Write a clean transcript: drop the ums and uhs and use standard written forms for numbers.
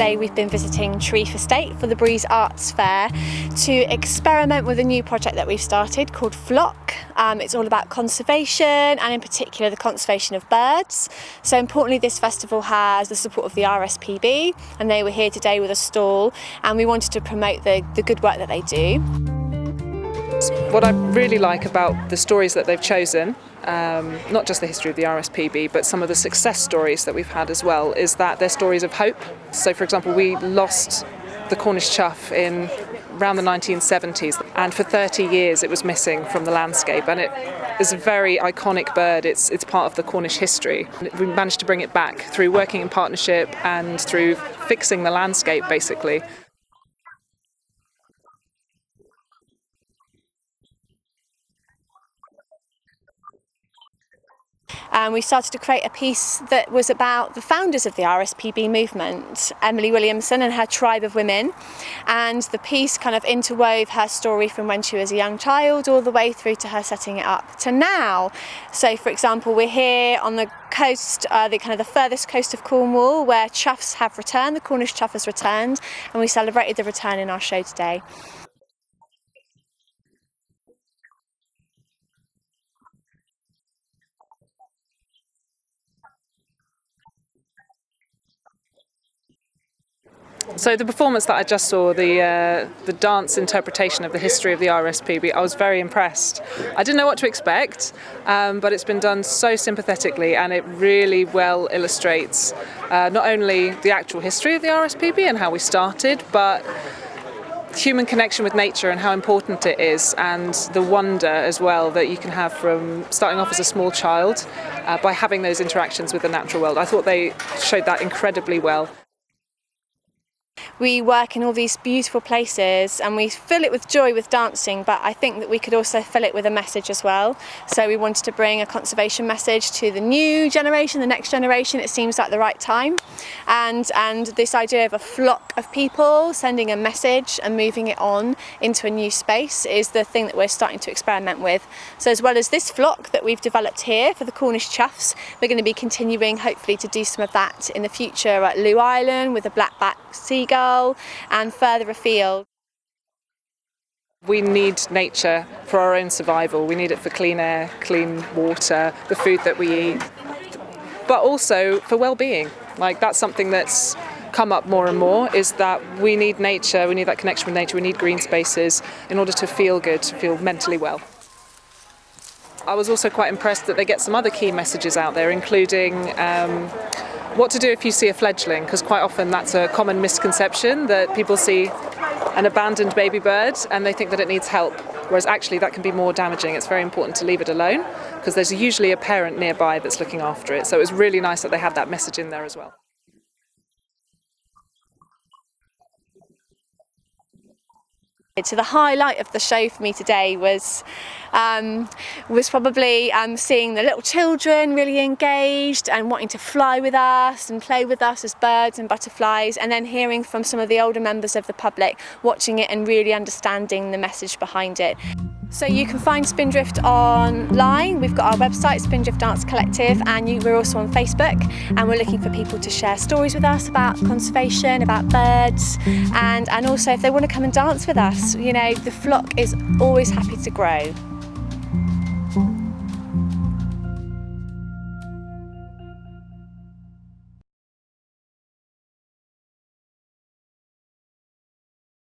today we've been visiting Trereife Estate for the Breeze Arts Fair to experiment with a new project that we've started called Flock. It's all about conservation, and in particular the conservation of birds. So importantly, this festival has the support of the RSBP, and they were here today with a stall, and we wanted to promote the good work that they do. What I really like about the stories that they've chosen, not just the history of the RSPB, but some of the success stories that we've had as well, is that they're stories of hope. So for example, we lost the Cornish chough in around the 1970s, and for 30 years it was missing from the landscape, and it is a very iconic bird. It's part of the Cornish history. We managed to bring it back through working in partnership and through fixing the landscape basically. And we started to create a piece that was about the founders of the RSPB movement, Emily Williamson and her tribe of women. And the piece kind of interwove her story from when she was a young child all the way through to her setting it up to now. So for example, we're here on the coast, the furthest coast of Cornwall, where choughs have returned, the Cornish chough has returned, and we celebrated the return in our show today. So the performance that I just saw, the dance interpretation of the history of the RSPB, I was very impressed. I didn't know what to expect, but it's been done so sympathetically, and it really well illustrates not only the actual history of the RSPB and how we started, but human connection with nature and how important it is, and the wonder as well that you can have from starting off as a small child by having those interactions with the natural world. I thought they showed that incredibly well. We work in all these beautiful places and we fill it with joy with dancing, but I think that we could also fill it with a message as well. So we wanted to bring a conservation message to the new generation, the next generation. It seems like the right time. And this idea of a flock of people sending a message and moving it on into a new space is the thing that we're starting to experiment with. So as well as this flock that we've developed here for the Cornish choughs, we're going to be continuing hopefully to do some of that in the future at Lewis Island with a black-backed seagull, and further afield. We need nature for our own survival. We need it for clean air, clean water, the food that we eat, but also for well-being. Like, that's something that's come up more and more, is that we need nature, we need that connection with nature, we need green spaces in order to feel good, to feel mentally well. I was also quite impressed that they get some other key messages out there, including what to do if you see a fledgling, because quite often that's a common misconception, that people see an abandoned baby bird and they think that it needs help, whereas actually that can be more damaging. It's very important to leave it alone because there's usually a parent nearby that's looking after it. So it was really nice that they had that message in there as well. So the highlight of the show for me today was probably seeing the little children really engaged and wanting to fly with us and play with us as birds and butterflies, and then hearing from some of the older members of the public watching it and really understanding the message behind it. So you can find Spindrift online. We've got our website, SpinDrift Dance Collective, and we're also on Facebook, and we're looking for people to share stories with us about conservation, about birds, and also if they want to come and dance with us. You know, the flock is always happy to grow.